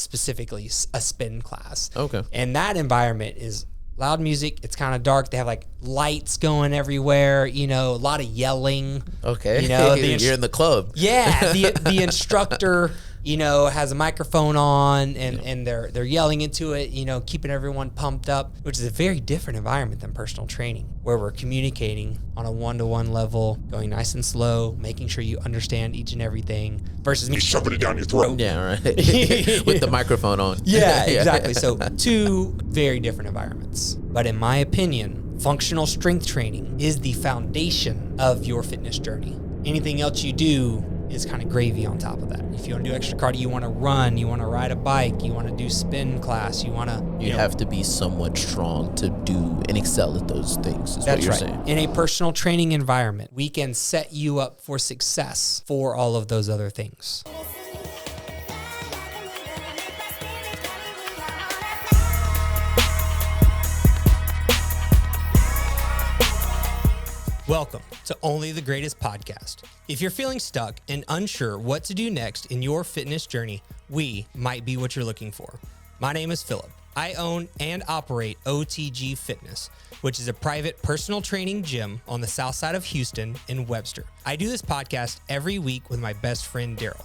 specifically a spin class. Okay. And that environment is loud music. It's kind of dark. They have like lights going everywhere, a lot of yelling. Okay. You're in the club. Yeah. The instructor, has a microphone on and they're yelling into it, keeping everyone pumped up, which is a very different environment than personal training, where we're communicating on a one-to-one level, going nice and slow, making sure you understand each and everything versus me shoving it down your throat. Yeah, right. With the microphone on. Yeah, exactly. So two very different environments. But in my opinion, functional strength training is the foundation of your fitness journey. Anything else you do is kind of gravy on top of that. If you want to do extra cardio, you want to run, you want to ride a bike, you want to do spin class, you want to... You have to be somewhat strong to do and excel at those things, is what you're saying. In a personal training environment, we can set you up for success for all of those other things. Welcome to Only the Greatest Podcast. If you're feeling stuck and unsure what to do next in your fitness journey, we might be what you're looking for. My name is Philip. I own and operate OTG Fitness, which is a private personal training gym on the south side of Houston in Webster. I do this podcast every week with my best friend, Daryl.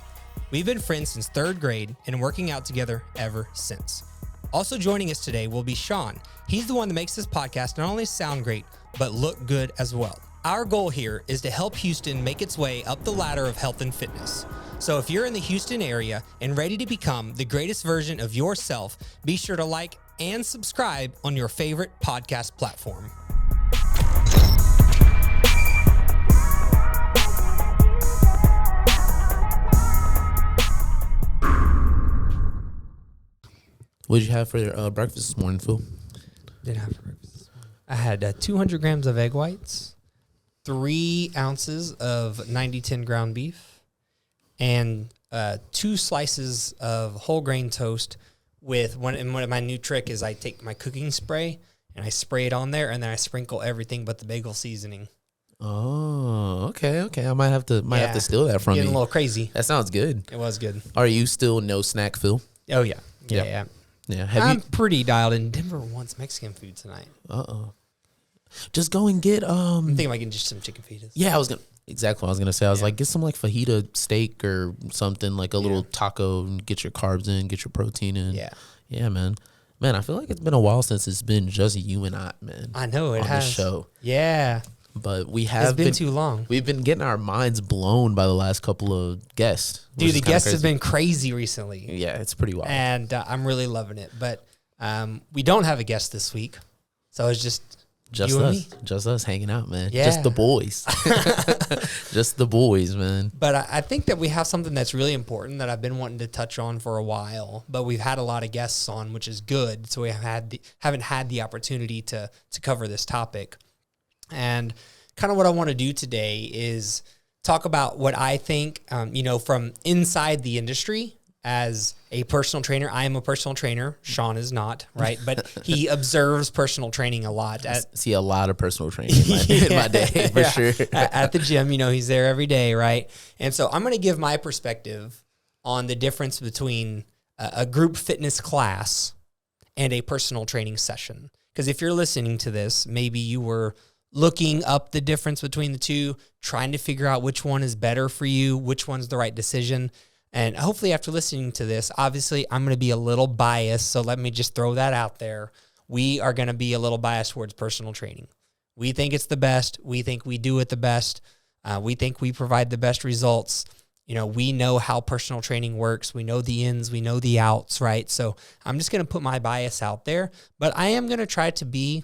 We've been friends since third grade and working out together ever since. Also joining us today will be Shawn. He's the one that makes this podcast not only sound great, but look good as well. Our goal here is to help Houston make its way up the ladder of health and fitness. So if you're in the Houston area and ready to become the greatest version of yourself, be sure to like and subscribe on your favorite podcast platform. What did you have for breakfast this morning, Phil? Didn't have breakfast this morning. I had 200 grams of egg whites, 3 ounces of 90-10 ground beef, and 2 slices of whole grain toast with one. And one of my new trick is I take my cooking spray and I spray it on there, and then I sprinkle everything but the bagel seasoning. Oh, okay. I might have to steal that from you. Getting a little crazy. That sounds good. It was good. Are you still no snack, Phil? Oh yeah. Yeah. Yeah. Pretty dialed in. Denver wants Mexican food tonight. Just go and get I'm thinking about getting just some chicken fajitas. Yeah, exactly what I was gonna say. I was like, get some like fajita steak or something, like a little taco, and get your carbs in, get your protein in. Yeah, man. I feel like it's been a while since it's been just you and I, man. I know it has. On the show. Yeah. But it's been too long. We've been getting our minds blown by the last couple of guests. Dude, the guests have been crazy recently. Yeah, it's pretty wild. And I'm really loving it. But we don't have a guest this week. So it's just you and me. Just us hanging out, man. Yeah. Just the boys. Just the boys, man. But I think that we have something that's really important that I've been wanting to touch on for a while. But we've had a lot of guests on, which is good. So we haven't had the opportunity to cover this topic. And kind of what I want to do today is talk about what I think, from inside the industry as a personal trainer. I am a personal trainer. Shawn is not, right? But he observes personal training a lot. I see a lot of personal training in my day, for sure. At the gym, he's there every day, right? And so I'm going to give my perspective on the difference between a group fitness class and a personal training session. Because if you're listening to this, maybe you were looking up the difference between the two, trying to figure out which one is better for you, which one's the right decision. And hopefully after listening to this, obviously I'm going to be a little biased, so let me just throw that out there. We are going to be a little biased towards personal training. We think it's the best. We think we do it the best. We think we provide the best results. We know how personal training works. We know the ins, we know the outs, right? So I'm just going to put my bias out there, but I am going to try to be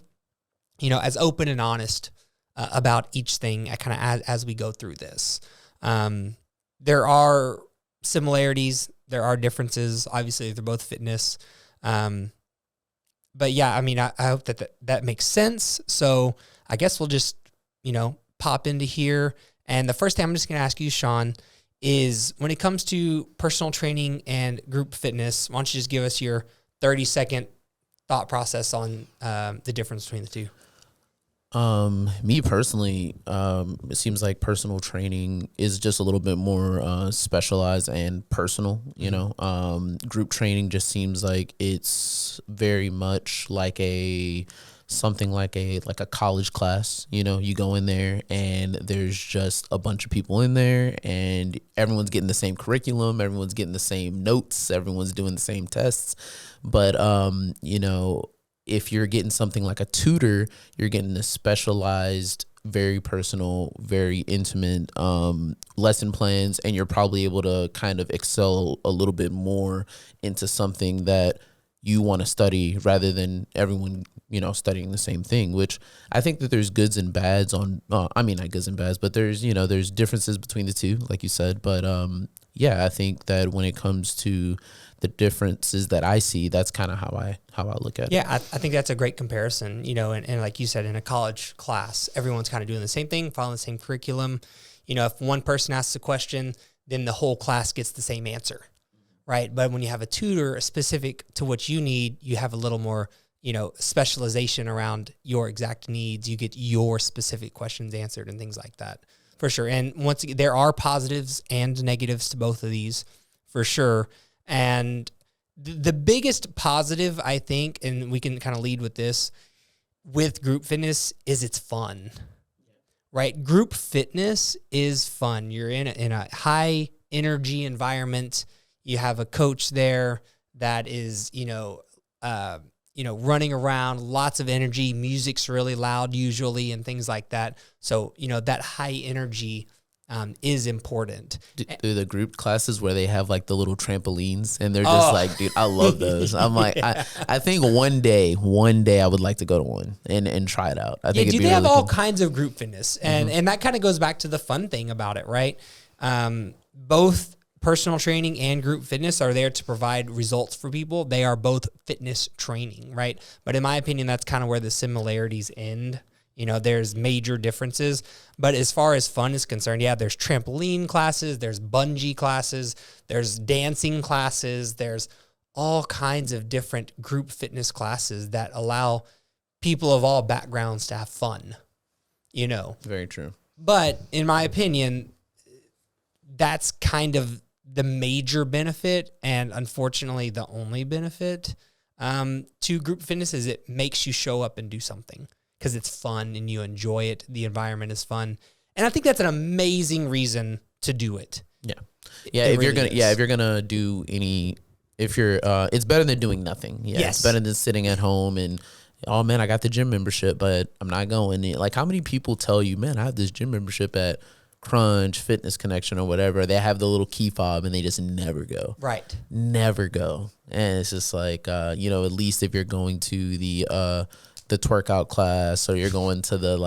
as open and honest about each thing as we go through this. There are similarities. There are differences. Obviously, they're both fitness. But yeah, I hope that makes sense. So I guess we'll just, pop into here. And the first thing I'm just going to ask you, Shawn, is when it comes to personal training and group fitness, why don't you just give us your 30-second thought process on the difference between the two? Me personally, it seems like personal training is just a little bit more specialized and personal, you know. Group training just seems like it's very much like something like a college class, you know. You go in there and there's just a bunch of people in there and everyone's getting the same curriculum, everyone's getting the same notes, everyone's doing the same tests. But you know, if you're getting something like a tutor, you're getting a specialized, very personal, very intimate lesson plans, and you're probably able to kind of excel a little bit more into something that you want to study rather than everyone, you know, studying the same thing, which I think that there's goods and bads on, I mean, not goods and bads, but there's, you know, there's differences between the two, like you said. But yeah, I think that when it comes to the differences that I see, that's kind of how I look at it. Yeah, I think that's a great comparison, you know, and like you said, in a college class, everyone's kind of doing the same thing, following the same curriculum. You know, if one person asks a question, then the whole class gets the same answer, right? But when you have a tutor specific to what you need, you have a little more, you know, specialization around your exact needs. You get your specific questions answered and things like that, for sure. And once again, there are positives and negatives to both of these, for sure. And the biggest positive, I think, and we can kind of lead with this, with group fitness, is it's fun, right? Group fitness is fun. You're in a high energy environment. You have a coach there that is, running around, lots of energy. Music's really loud usually and things like that. So, you know, that high energy is important. Do the group classes where they have like the little trampolines and they're just like, dude, I love those. I'm like, yeah. I think one day I would like to go to one and try it out. I think they have all kinds of group fitness, and that kind of goes back to the fun thing about it, right? Both personal training and group fitness are there to provide results for people. They are both fitness training, right? But in my opinion, that's kind of where the similarities end. You know, there's major differences, but as far as fun is concerned, yeah, there's trampoline classes, there's bungee classes, there's dancing classes, there's all kinds of different group fitness classes that allow people of all backgrounds to have fun, you know. Very true. But in my opinion, that's kind of the major benefit, and unfortunately the only benefit to group fitness is it makes you show up and do something. Because it's fun and you enjoy it. The environment is fun. And I think that's an amazing reason to do it. Yeah. Yeah. If you're gonna do it's better than doing nothing. Yeah. Yes. It's better than sitting at home and, oh man, I got the gym membership, but I'm not going. Like, how many people tell you, man, I have this gym membership at Crunch, Fitness Connection, or whatever. They have the little key fob and they just never go. Right. Never go. And it's just like, at least if you're going to the twerk out class, or you're going to the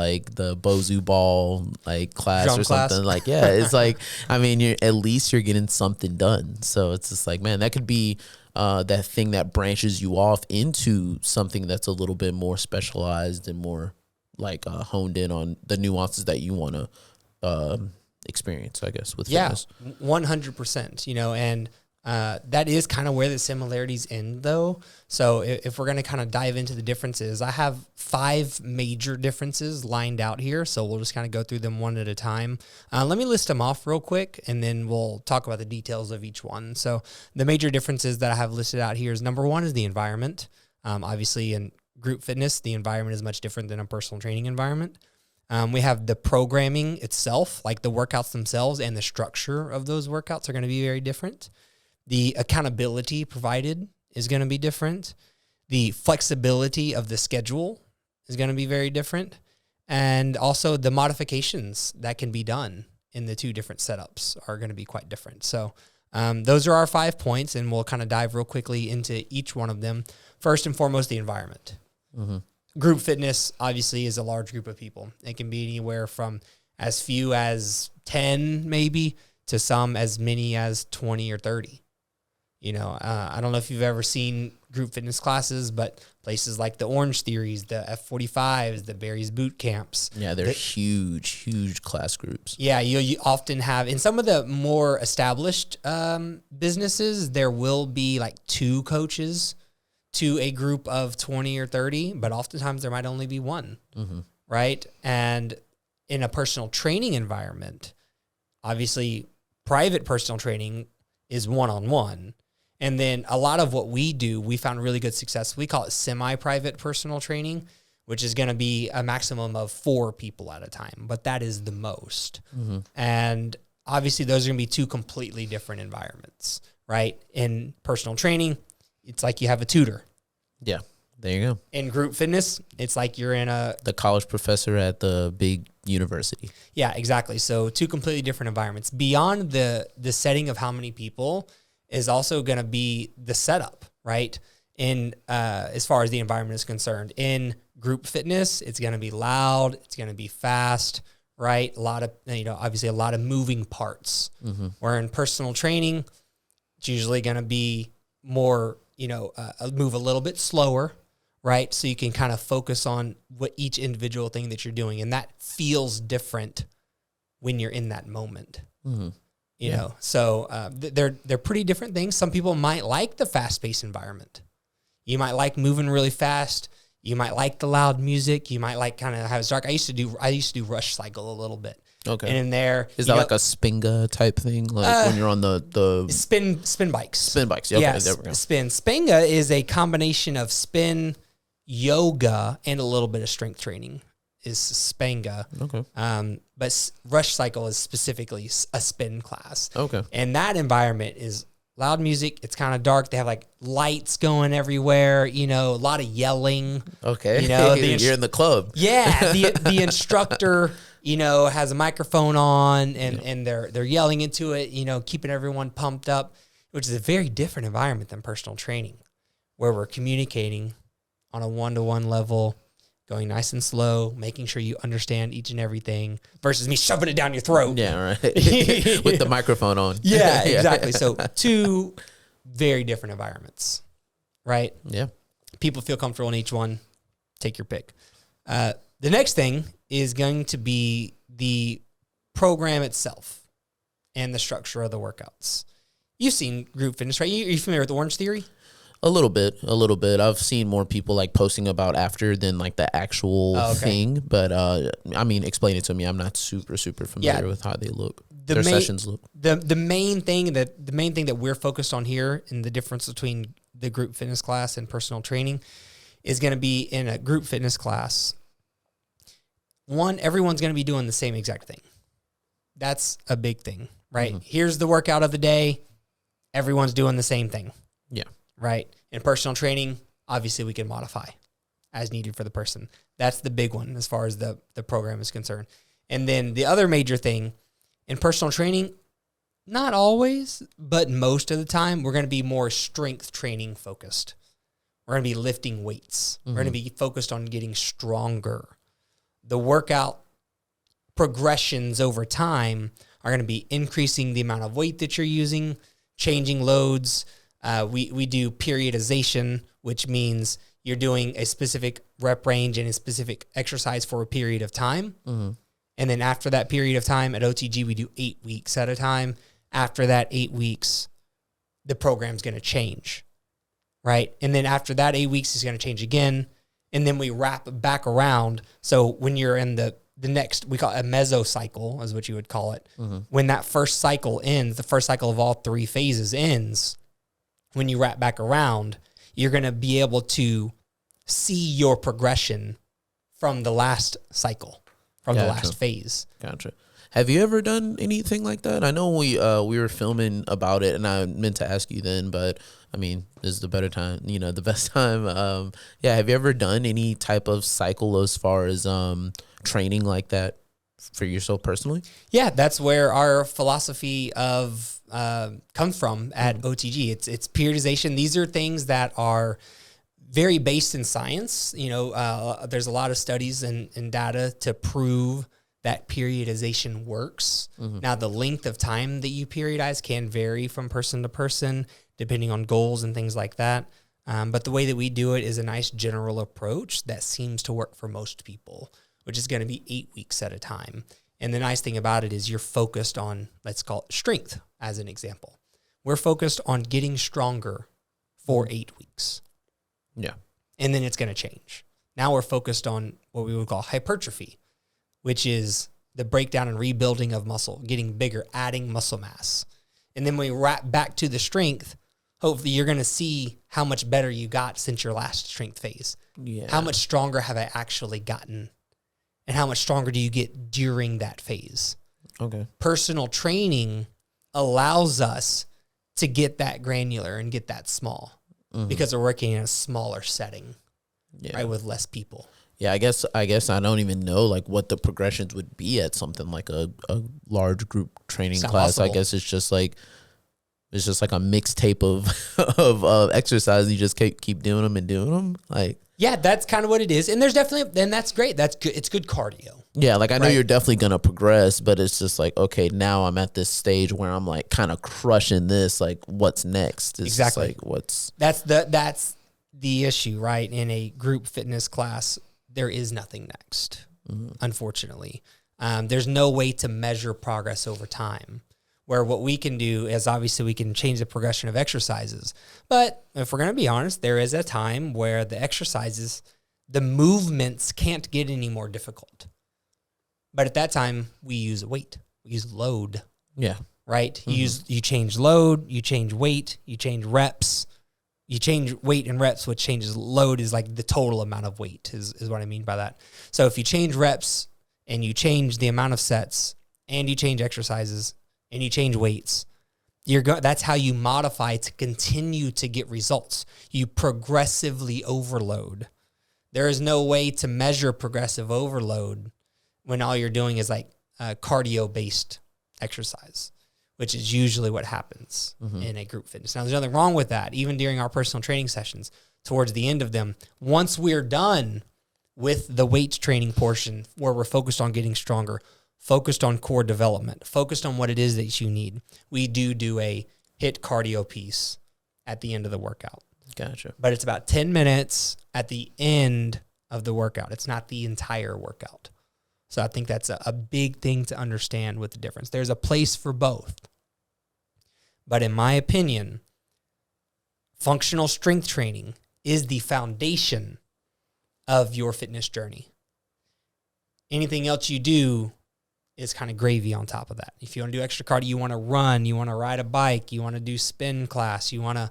Bozu ball class or something, it's like, I mean, at least you're getting something done. So it's just like, man, that could be that thing that branches you off into something that's a little bit more specialized and more honed in on the nuances that you want to experience, I guess, with fitness. 100%, you know, and that is kind of where the similarities end, though. So if we're going to kind of dive into the differences, I have 5 major differences lined out here. So we'll just kind of go through them one at a time. Let me list them off real quick, and then we'll talk about the details of each one. So the major differences that I have listed out here is, number 1 is the environment. Obviously, in group fitness, the environment is much different than a personal training environment. We have the programming itself, like the workouts themselves, and the structure of those workouts are going to be very different. The accountability provided is going to be different. The flexibility of the schedule is going to be very different. And also the modifications that can be done in the 2 different setups are going to be quite different. So those are our 5 points, and we'll kind of dive real quickly into each one of them. First and foremost, the environment. Mm-hmm. Group fitness, obviously, is a large group of people. It can be anywhere from as few as 10, maybe, to some as many as 20 or 30. You know, I don't know if you've ever seen group fitness classes, but places like the Orange Theories, the F45s, the Barry's Boot Camps. Yeah, they're huge class groups. Yeah, you often have, in some of the more established businesses, there will be 2 coaches to a group of 20 or 30, but oftentimes there might only be 1. Mm-hmm. right? And in a personal training environment, obviously private personal training is one-on-one. And then a lot of what we do, we found really good success. We call it semi-private personal training, which is going to be a maximum of 4 people at a time, but that is the most. Mm-hmm. And obviously those are going to be 2 completely different environments, right? In personal training, it's like you have a tutor. Yeah, there you go. In group fitness, it's like you're in the college professor at the big university. Yeah, exactly. So 2 completely different environments. Beyond the setting of how many people is also going to be the setup, right? In as far as the environment is concerned. In group fitness, it's going to be loud, it's going to be fast, right? A lot of, obviously a lot of moving parts. Mm-hmm. Where in personal training, it's usually going to be more, move a little bit slower, right? So you can kind of focus on what each individual thing that you're doing. And that feels different when you're in that moment. Mm-hmm. You know, so they're pretty different things. Some people might like the fast-paced environment. You might like moving really fast. You might like the loud music. You might like kind of how it's dark. I used to do rush cycle a little bit. Okay. And in there, is that like a Spinga type thing? Like when you're on the spin bikes. Spin bikes. Okay, yeah, there we go. Spinga is a combination of spin, yoga, and a little bit of strength training. Is Spinga. Okay. But rush cycle is specifically a spin class. Okay. And that environment is loud music. It's kind of dark. They have like lights going everywhere. A lot of yelling. Okay. You're in the club. Yeah. The instructor, has a microphone on and they're yelling into it. Keeping everyone pumped up, which is a very different environment than personal training, where we're communicating on a one-to-one level. Going nice and slow, making sure you understand each and everything versus me shoving it down your throat. Yeah, right. With the microphone on. Yeah, exactly. So 2 very different environments, right? Yeah. People feel comfortable in each one. Take your pick. The next thing is going to be the program itself and the structure of the workouts. You've seen group fitness, right? Are you familiar with the Orange Theory? A little bit. I've seen more people like posting about after than like the actual thing. But explain it to me. I'm not super familiar with how they look. Their sessions look. The main thing that we're focused on here, and the difference between the group fitness class and personal training, is going to be in a group fitness class. One, everyone's going to be doing the same exact thing. That's a big thing, right? Mm-hmm. Here's the workout of the day. Everyone's doing the same thing. Yeah. Right. In personal training, obviously we can modify as needed for the person. That's the big one as far as the program is concerned. And then the other major thing in personal training, not always, but most of the time, we're going to be more strength training focused. We're going to be lifting weights. Mm-hmm. We're going to be focused on getting stronger. The workout progressions over time are going to be increasing the amount of weight that you're using, changing loads. We do periodization, which means you're doing a specific rep range and a specific exercise for a period of time. Mm-hmm. And then after that period of time at OTG, we do 8 weeks at a time. After that 8 weeks, the program's going to change, right? And then after that 8 weeks, it's going to change again. And then we wrap back around. So when you're in the next, we call it a mesocycle, is what you would call it. Mm-hmm. When that first cycle ends, the first cycle of all 3 phases ends, when you wrap back around, you're going to be able to see your progression from the last cycle, from the last phase. Gotcha. Have you ever done anything like that? I know we were filming about it, and I meant to ask you then, but I mean, this is the better time, the best time. Have you ever done any type of cycle as far as training like that for yourself personally? Yeah, that's where our philosophy of comes from at OTG. It's periodization. These are things that are very based in science. There's a lot of studies and data to prove that periodization works. Mm-hmm. Now, the length of time that you periodize can vary from person to person, depending on goals and things like that. But the way that we do it is a nice general approach that seems to work for most people, which is going to be 8 weeks at a time. And the nice thing about it is you're focused on, let's call it strength as an example. We're focused on getting stronger for 8 weeks. Yeah. And then it's going to change. Now we're focused on what we would call hypertrophy, which is the breakdown and rebuilding of muscle, getting bigger, adding muscle mass. And then when we wrap back to the strength, hopefully you're going to see how much better you got since your last strength phase. Yeah. How much stronger have I actually gotten? And how much stronger do you get during that phase? Okay. Personal training allows us to get that granular and get that small because we're working in a smaller setting, right, with less people. Yeah, I guess I don't even know like what the progressions would be at something like a large group training class. Possible. I guess it's just like a mixtape of exercises. You just keep doing them and doing them. Like, yeah, that's kind of what it is. And there's definitely, and that's great. That's good. It's good cardio. Yeah, like I know you're definitely gonna progress, but it's just like, okay, now I'm at this stage where I'm like kind of crushing this. Like, what's next? It's exactly. Like, what's that's the issue, right? In a group fitness class, there is nothing next, unfortunately. There's no way to measure progress over time, where what we can do is obviously we can change the progression of exercises. But if we're going to be honest, there is a time where the exercises, the movements can't get any more difficult. But at that time, we use weight. We use load. Yeah. Right? You change load, you change weight, you change reps. You change weight and reps, which changes load is like the total amount of weight is what I mean by that. So if you change reps and you change the amount of sets and you change exercises and you change weights, that's how you modify to continue to get results. You progressively overload. There is no way to measure progressive overload when all you're doing is like cardio-based exercise, which is usually what happens in a group fitness. Now, there's nothing wrong with that. Even during our personal training sessions, towards the end of them, once we're done with the weight training portion where we're focused on getting stronger, focused on core development, focused on what it is that you need, we do a HIIT cardio piece at the end of the workout. Gotcha. But it's about 10 minutes at the end of the workout. It's not the entire workout. So I think that's a big thing to understand with the difference. There's a place for both. But in my opinion, functional strength training is the foundation of your fitness journey. Anything else you do is kind of gravy on top of that. If you want to do extra cardio, you want to run, you want to ride a bike, you want to do spin class, you want to...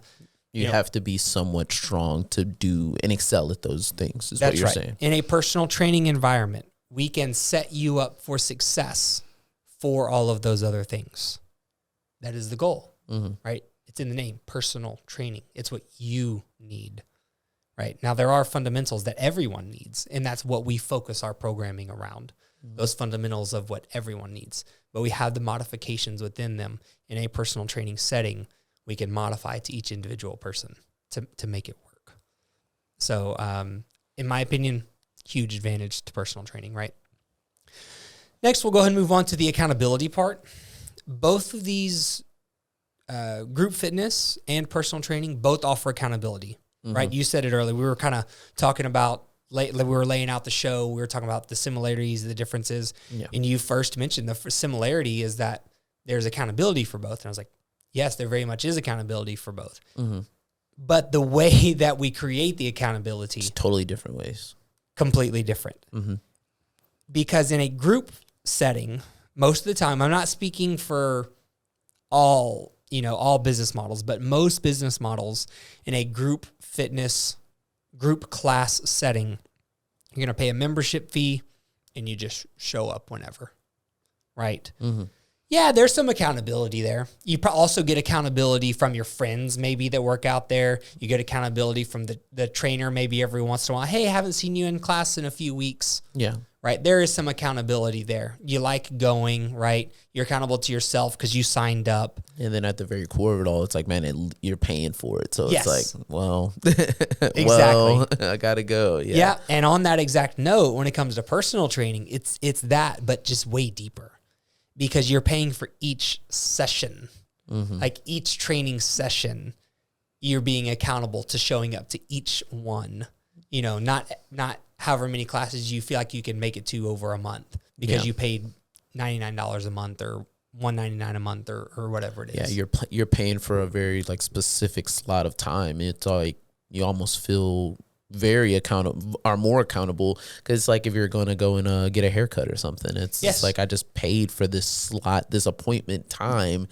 You have to be somewhat strong to do and excel at those things, is what you're saying. In a personal training environment, we can set you up for success for all of those other things. That is the goal, right? It's in the name, personal training. It's what you need, right? Now, there are fundamentals that everyone needs, and that's what we focus our programming around, those fundamentals of what everyone needs. But we have the modifications within them in a personal training setting. We can modify to each individual person to make it work. So, in my opinion, huge advantage to personal training, right? Next, we'll go ahead and move on to the accountability part. Both of these, group fitness and personal training, both offer accountability, right? You said it earlier. We were kind of talking about, we were laying out the show. We were talking about the similarities, the differences. Yeah. And you first mentioned the similarity is that there's accountability for both. And I was like, yes, there very much is accountability for both. But the way that we create the accountability... It's totally different ways. Completely different. Because in a group setting, most of the time, I'm not speaking for all business models, but most business models in a group fitness, group class setting, you're going to pay a membership fee and you just show up whenever, right? Yeah, there's some accountability there. You also get accountability from your friends maybe that work out there. You get accountability from the trainer maybe every once in a while. Hey, I haven't seen you in class in a few weeks. Yeah. Right? There is some accountability there. You like going, right? You're accountable to yourself because you signed up. And then at the very core of it all, it's like, man, you're paying for it. So yes. It's like, well, exactly. Well, I got to go. Yeah. And on that exact note, when it comes to personal training, it's that, but just way deeper. Because you're paying for each session, like each training session, you're being accountable to showing up to each one. You know, not however many classes you feel like you can make it to over a month because you paid $99 a month or $199 a month or whatever it is. Yeah, you're paying for a very like specific slot of time. It's like you almost feel very accountable, are more accountable, because like if you're going to go and get a haircut or something, it's like I just paid for this slot, this appointment time.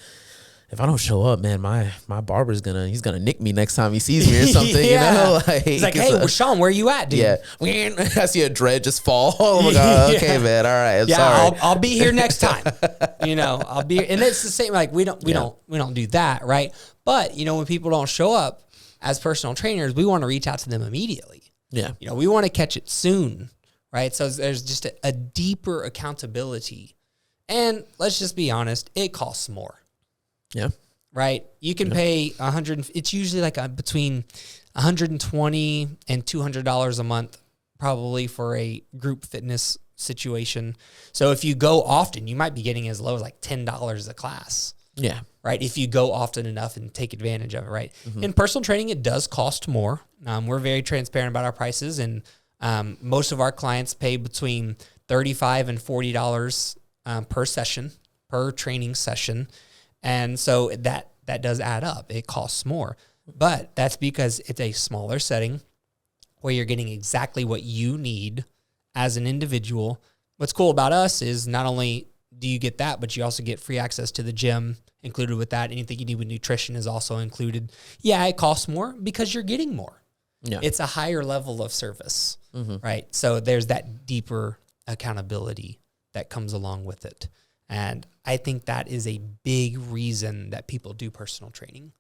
If I don't show up, man, my barber's he's gonna nick me next time he sees me or something. You know, like, he's like, hey, Shawn, where you at, dude? Yeah, I see a dread just fall. Oh my god. Okay, man. All right. I'm sorry. I'll be here next time. I'll be here. And it's the same. Like we don't do that, right? But when people don't show up as personal trainers, we want to reach out to them immediately. Yeah. We want to catch it soon, right? So there's just a deeper accountability, and let's just be honest, it costs more. Yeah. Right. You can pay $100. It's usually like between $120 and $200 a month, probably, for a group fitness situation. So if you go often, you might be getting as low as like $10 a class. Yeah. Right. If you go often enough and take advantage of it. Right. In personal training, it does cost more. We're very transparent about our prices, and most of our clients pay between $35 and $40 per session, per training session. And so that does add up. It costs more, but that's because it's a smaller setting where you're getting exactly what you need as an individual. What's cool about us is not only do you get that, but you also get free access to the gym included with that. Anything you need with nutrition is also included. Yeah, it costs more because you're getting more. Yeah. It's a higher level of service, right? So there's that deeper accountability that comes along with it. And I think that is a big reason that people do personal training.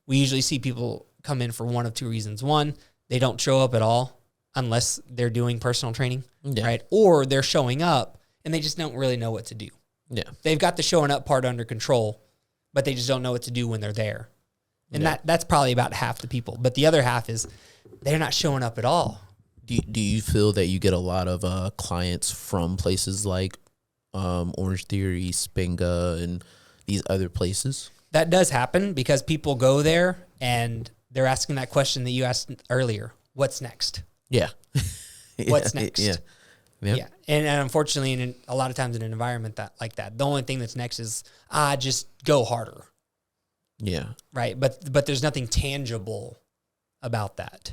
We usually see people come in for one of two reasons. One, they don't show up at all unless they're doing personal training, right? Or they're showing up and they just don't really know what to do. Yeah, they've got the showing up part under control, but they just don't know what to do when they're there. And that's probably about half the people. But the other half is they're not showing up at all. Do you feel that you get a lot of clients from places like Orange Theory, Spinga, and these other places? That does happen because people go there and they're asking that question that you asked earlier. What's next? Yeah. What's next? Yeah. And unfortunately, a lot of times in an environment like that, the only thing that's next is, just go harder. Yeah. Right. But there's nothing tangible about that,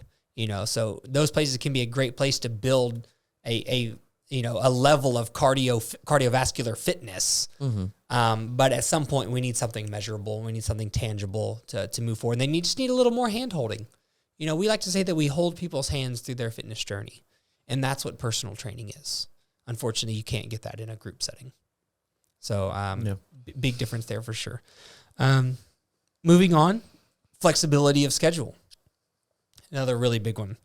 so those places can be a great place to build a level of cardiovascular fitness. But at some point we need something measurable. We need something tangible to move forward. And they just need a little more hand holding. We like to say that we hold people's hands through their fitness journey. And that's what personal training is. Unfortunately, you can't get that in a group setting. So big difference there for sure. Moving on, flexibility of schedule. Another really big one.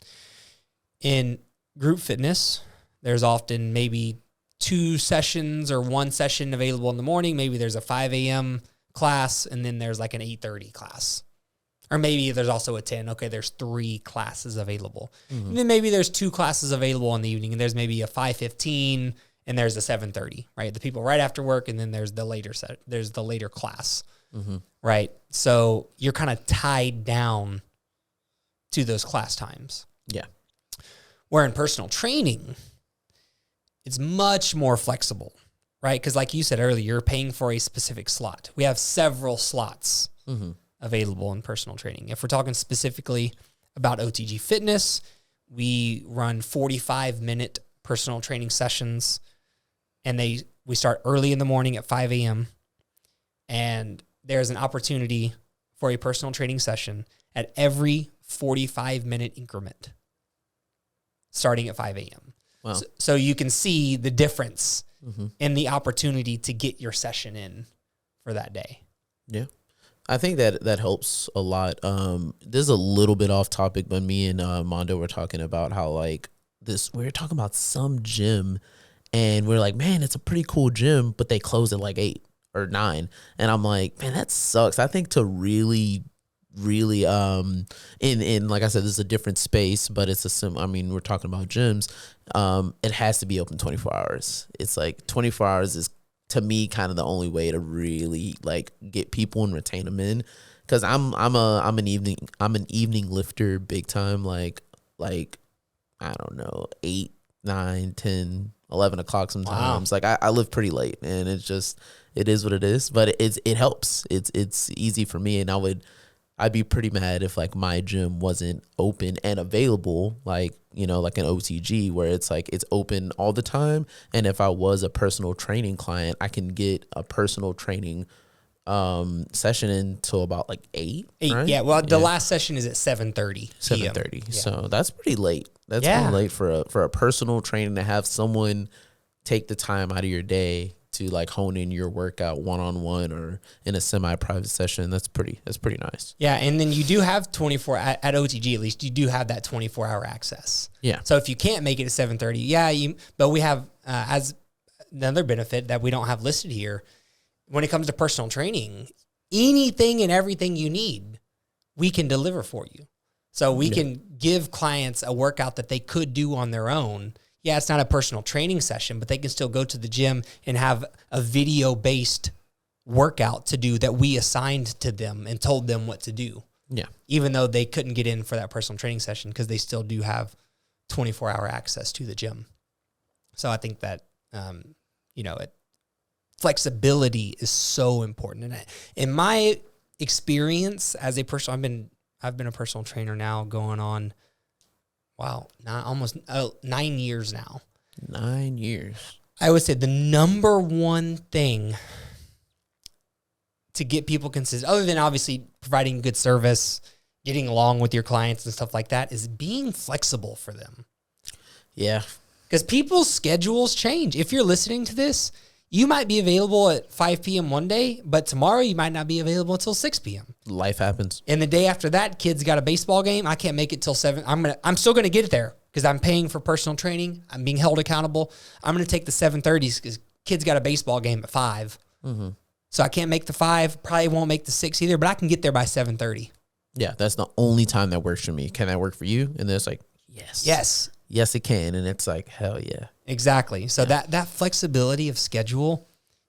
In group fitness, there's often maybe 2 sessions or 1 session available in the morning. Maybe there's a 5 a.m. class, and then there's like an 8:30 class. Or maybe there's also a 10. Okay, there's 3 classes available. And then maybe there's 2 classes available in the evening, and there's maybe a 5:15 and there's a 7:30, right? The people right after work, and then there's the later class, right? So you're kind of tied down to those class times. Yeah. Where in personal training, it's much more flexible, right? Because like you said earlier, you're paying for a specific slot. We have several slots available in personal training. If we're talking specifically about OTG Fitness, we run 45-minute personal training sessions, and we start early in the morning at 5 a.m., and there's an opportunity for a personal training session at every 45-minute increment starting at 5 a.m. Wow. So you can see the difference in the opportunity to get your session in for that day. Yeah. I think that helps a lot. This is a little bit off topic, but me and Mondo were talking about how we were talking about some gym, and we're like, man, it's a pretty cool gym, but they close at like 8 or 9. And I'm like, man, that sucks. I think to really in like I said, this is a different space, but it's we're talking about gyms. It has to be open 24 hours. It's like 24 hours is, to me, kind of the only way to really get people and retain them in. Cause I'm an evening lifter big time. Like, I don't know, 8, 9, 10, 11 o'clock sometimes. Wow. Like I live pretty late, and it is what it is, but it helps. It's easy for me. And I'd be pretty mad if like my gym wasn't open and available, like, you know, like an OTG where it's like it's open all the time. And if I was a personal training client, I can get a personal training session until about like 8. Right? Yeah. Well, the last session is at 7:30. 7:30. Yeah. So that's pretty late. That's pretty late for a personal training to have someone take the time out of your day to like hone in your workout one-on-one or in a semi-private session. That's pretty nice. Yeah. And then you do have 24 at OTG, at least you do have that 24-hour access. Yeah. So if you can't make it at 7:30, but we have, as another benefit that we don't have listed here, when it comes to personal training, anything and everything you need, we can deliver for you. So we can give clients a workout that they could do on their own. Yeah, it's not a personal training session, but they can still go to the gym and have a video-based workout to do that we assigned to them and told them what to do. Yeah. Even though they couldn't get in for that personal training session because they still do have 24-hour access to the gym. So I think that, flexibility is so important. And in my experience as a person, I've been a personal trainer now going on, almost 9 years now. 9 years. I would say the number one thing to get people consistent, other than obviously providing good service, getting along with your clients and stuff like that, is being flexible for them. Yeah. Because people's schedules change. If you're listening to this, you might be available at 5 p.m. one day, but tomorrow you might not be available until 6 p.m. Life happens. And the day after that, kid's got a baseball game. I can't make it till 7. I'm still going to get there because I'm paying for personal training. I'm being held accountable. I'm going to take the 7:30s because kid's got a baseball game at 5. Mm-hmm. So I can't make the 5. Probably won't make the 6 either, but I can get there by 7:30. Yeah, that's the only time that works for me. Can that work for you? And then it's like, yes. Yes, it can. And it's like, hell yeah. Exactly. So that flexibility of schedule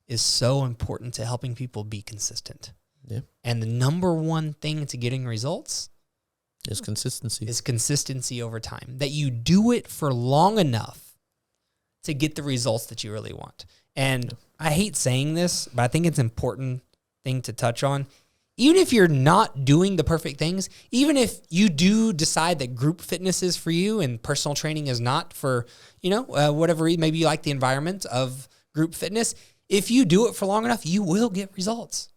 is so important to helping people be consistent. Yeah. And the number one thing to getting results is consistency. Is consistency over time. That you do it for long enough to get the results that you really want. And I hate saying this, but I think it's an important thing to touch on. Even if you're not doing the perfect things, even if you do decide that group fitness is for you and personal training is not for, whatever reason, maybe you like the environment of group fitness, if you do it for long enough, you will get results.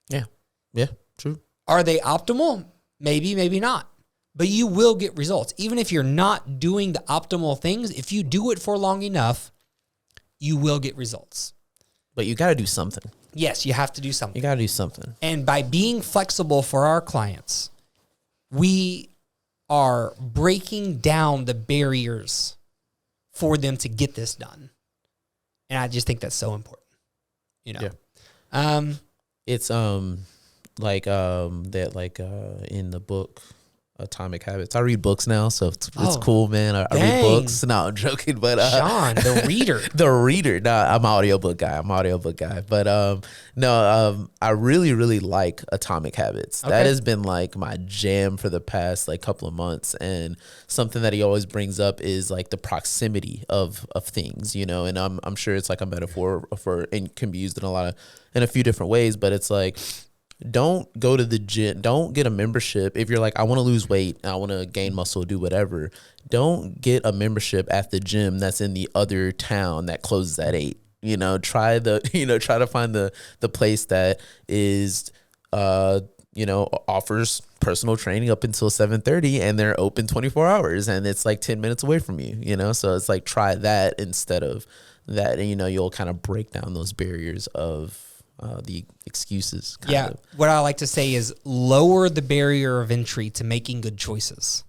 Yeah. Yeah, true. Are they optimal? Maybe, maybe not. But you will get results. Even if you're not doing the optimal things, if you do it for long enough, you will get results. But you got to do something. Yes, you have to do something. You got to do something. And by being flexible for our clients, we are breaking down the barriers for them to get this done. And I just think that's so important. Yeah. It's in the book Atomic Habits. I read books now, so it's cool, man. I read books. No, I'm joking, but Shawn, the reader. The reader. No, I'm an audiobook guy. But I really, really like Atomic Habits. Okay. That has been like my jam for the past like couple of months. And something that he always brings up is like the proximity of things, and I'm sure it's like a metaphor for and can be used in a few different ways, but it's like, don't go to the gym. Don't get a membership. If you're like, I want to lose weight, I want to gain muscle, do whatever. Don't get a membership at the gym that's in the other town that closes at 8. Try to find the place that is, offers personal training up until 7:30 and they're open 24 hours and it's like 10 minutes away from you, So it's like, try that instead of that. And, you'll kind of break down those barriers of, the excuses. Kind of. What I like to say is lower the barrier of entry to making good choices.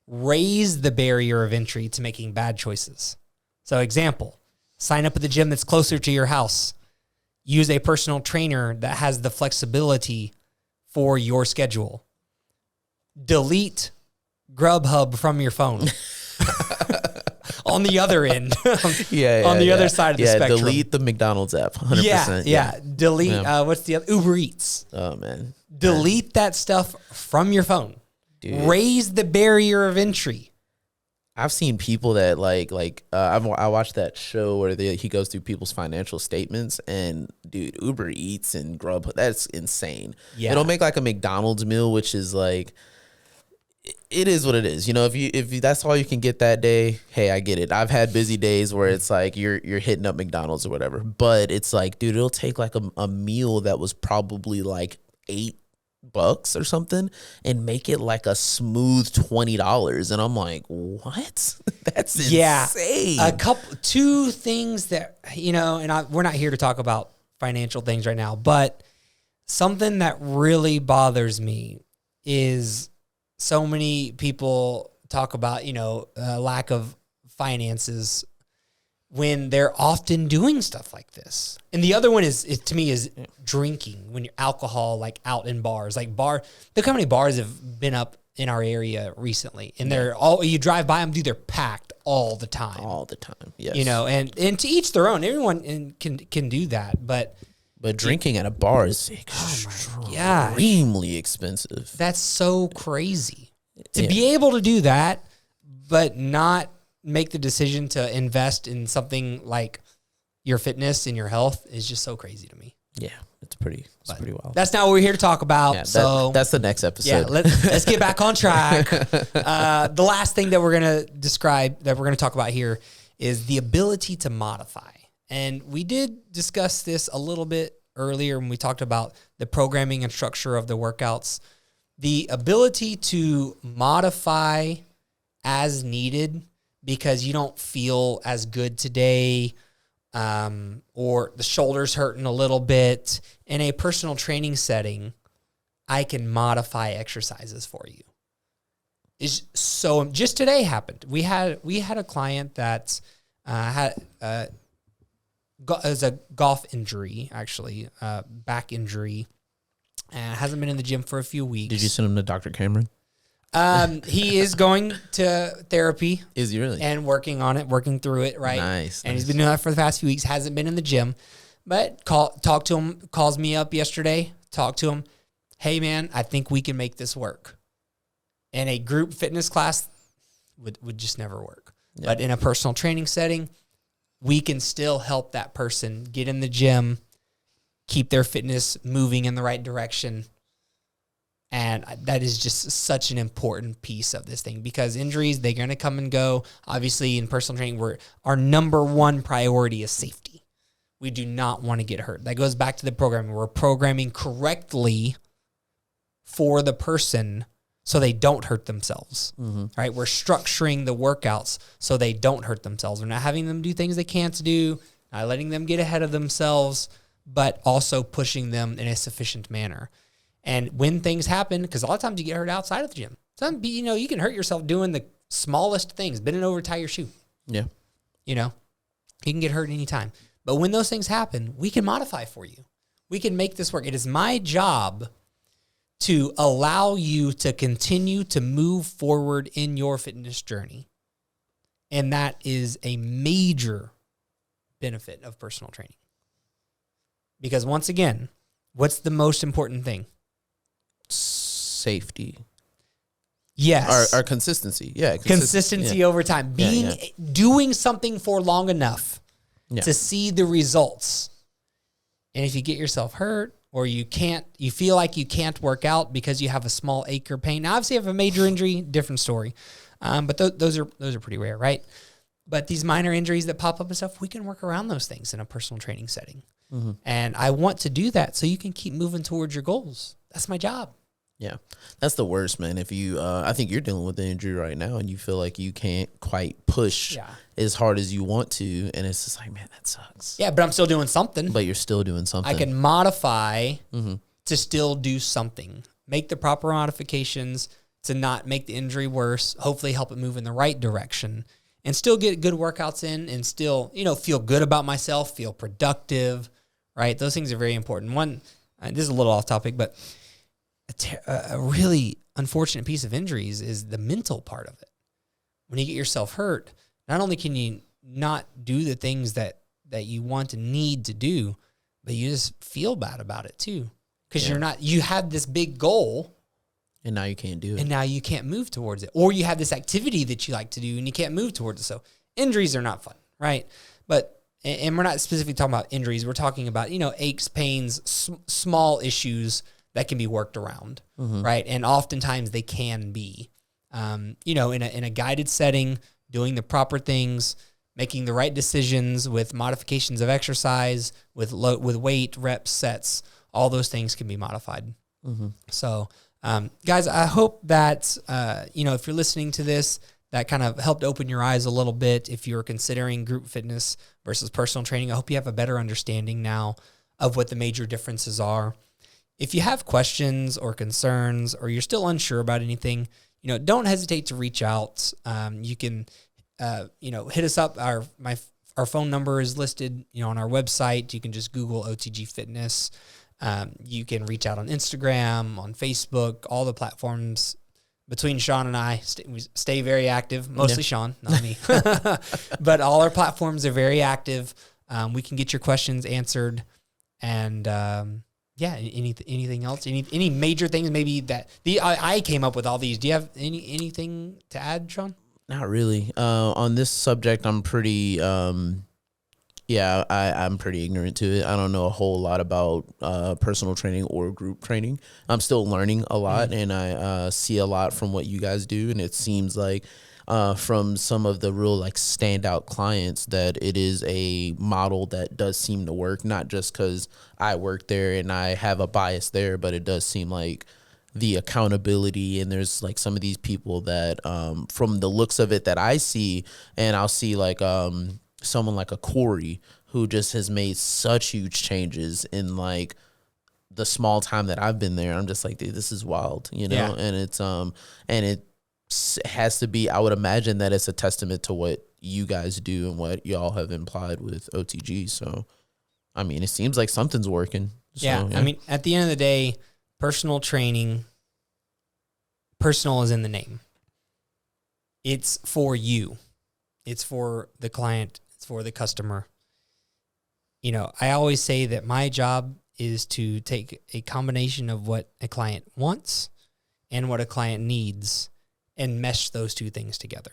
Raise the barrier of entry to making bad choices. So example, sign up at the gym that's closer to your house. Use a personal trainer that has the flexibility for your schedule. Delete Grubhub from your phone. On the other end. On the other side of the spectrum. Delete the McDonald's app. 100%. Yeah. Delete, what's the other? Uber Eats. Oh, man. Delete that stuff from your phone. Dude. Raise the barrier of entry. I've seen people that I watched that show where he goes through people's financial statements, and dude, Uber Eats and Grubhub, that's insane. Yeah. It'll make like a McDonald's meal, which is like, it is what it is. You know, if that's all you can get that day, hey, I get it. I've had busy days where it's like you're hitting up McDonald's or whatever, but it's like, dude, it'll take like a meal that was probably like $8 or something and make it like a smooth $20. And I'm like, what? That's insane. Two things that, and we're not here to talk about financial things right now, but something that really bothers me is so many people talk about, lack of finances when they're often doing stuff like this. And the other one is to me drinking, when you're alcohol, like out in bars, look how many bars have been up in our area recently, and you drive by them, dude, they're packed all the time. Yes. And to each their own. Everyone can do that, but drinking at a bar is extremely expensive. That's so crazy to be able to do that, but not make the decision to invest in something like your fitness and your health is just so crazy to me. Yeah, it's pretty wild. That's not what we're here to talk about. Yeah, so that's the next episode. Yeah, let's get back on track. The last thing that we're going to talk about here is the ability to modify. And we did discuss this a little bit earlier when we talked about the programming and structure of the workouts. The ability to modify as needed because you don't feel as good today, or the shoulder's hurting a little bit. In a personal training setting, I can modify exercises for you. Just today happened. We had a client that had a golf injury, actually, back injury, and hasn't been in the gym for a few weeks. Did you send him to Dr. Cameron? He is going to therapy. Is he really? And working on it, working through it, right? Nice. And he's been doing that for the past few weeks, hasn't been in the gym. But talked to him, calls me up yesterday, talked to him. Hey, man, I think we can make this work. In a group fitness class, would just never work. Yeah. But in a personal training setting, we can still help that person get in the gym, keep their fitness moving in the right direction. And that is just such an important piece of this thing, because injuries, they're going to come and go. Obviously, in personal training, our number one priority is safety. We do not want to get hurt. That goes back to the programming. We're programming correctly for the person so they don't hurt themselves, right? We're structuring the workouts so they don't hurt themselves. We're not having them do things they can't do, not letting them get ahead of themselves, but also pushing them in a sufficient manner. And when things happen, because a lot of times you get hurt outside of the gym. You can hurt yourself doing the smallest things, bending over to tie your shoe. Yeah. You can get hurt anytime. But when those things happen, we can modify for you. We can make this work. It is my job to allow you to continue to move forward in your fitness journey. And that is a major benefit of personal training. Because once again, what's the most important thing? Safety. Yes. Our consistency. Yeah. Consistency over time. Doing something for long enough to see the results. And if you get yourself hurt, or you feel like you can't work out because you have a small ache or pain. Now, obviously, if you have a major injury, different story. But those are pretty rare, right? But these minor injuries that pop up and stuff, we can work around those things in a personal training setting. Mm-hmm. And I want to do that so you can keep moving towards your goals. That's my job. Yeah, that's the worst, man. If you, I think you're dealing with an injury right now, and you feel like you can't quite push as hard as you want to, and it's just like, man, that sucks. Yeah, but I'm still doing something. But you're still doing something. I can modify to still do something. Make the proper modifications to not make the injury worse. Hopefully, help it move in the right direction, and still get good workouts in, and still, feel good about myself, feel productive. Right, those things are very important. One, this is a little off topic, but a really unfortunate piece of injuries is the mental part of it. When you get yourself hurt, not only can you not do the things that you want and need to do, but you just feel bad about it too. Because you had this big goal And now you can't do it. And now you can't move towards it. Or you have this activity that you like to do and you can't move towards it. So injuries are not fun, right? But, and we're not specifically talking about injuries. We're talking about, aches, pains, small issues that can be worked around, right? And oftentimes they can be, in a guided setting, doing the proper things, making the right decisions with modifications of exercise, with weight, reps, sets, all those things can be modified. So, guys, I hope that, if you're listening to this, that kind of helped open your eyes a little bit. If you're considering group fitness versus personal training, I hope you have a better understanding now of what the major differences are. If you have questions or concerns, or you're still unsure about anything, don't hesitate to reach out. You can, hit us up. Our phone number is listed, on our website. You can just Google OTG Fitness. You can reach out on Instagram, on Facebook, all the platforms. Between Shawn and I, we stay very active. Mostly Shawn, not me. But all our platforms are very active. We can get your questions answered. And anything else? Any major things maybe that I came up with all these. Do you have anything to add, Shawn? Not really. On this subject, I'm pretty I'm pretty ignorant to it. I don't know a whole lot about personal training or group training. I'm still learning a lot, and I see a lot from what you guys do, and it seems like from some of the real standout clients that it is a model that does seem to work, not just because I work there and I have a bias there, but it does seem like the accountability, and there's some of these people that from the looks of it that I see, and I'll see someone like a Corey who just has made such huge changes in the small time that I've been there. I'm just like, dude, this is wild, Yeah. And it's and it has to be, I would imagine that it's a testament to what you guys do and what y'all have implied with OTG. So, I mean, it seems like something's working. So, yeah. I mean, at the end of the day, personal training, personal is in the name. It's for you. It's for the client. It's for the customer. I always say that my job is to take a combination of what a client wants and what a client needs and mesh those two things together,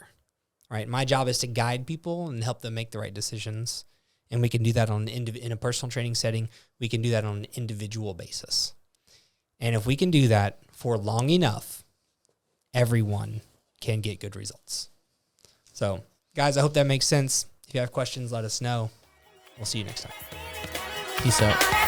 right? My job is to guide people and help them make the right decisions. And we can do that in a personal training setting. We can do that on an individual basis. And if we can do that for long enough, everyone can get good results. So, guys, I hope that makes sense. If you have questions, let us know. We'll see you next time. Peace out.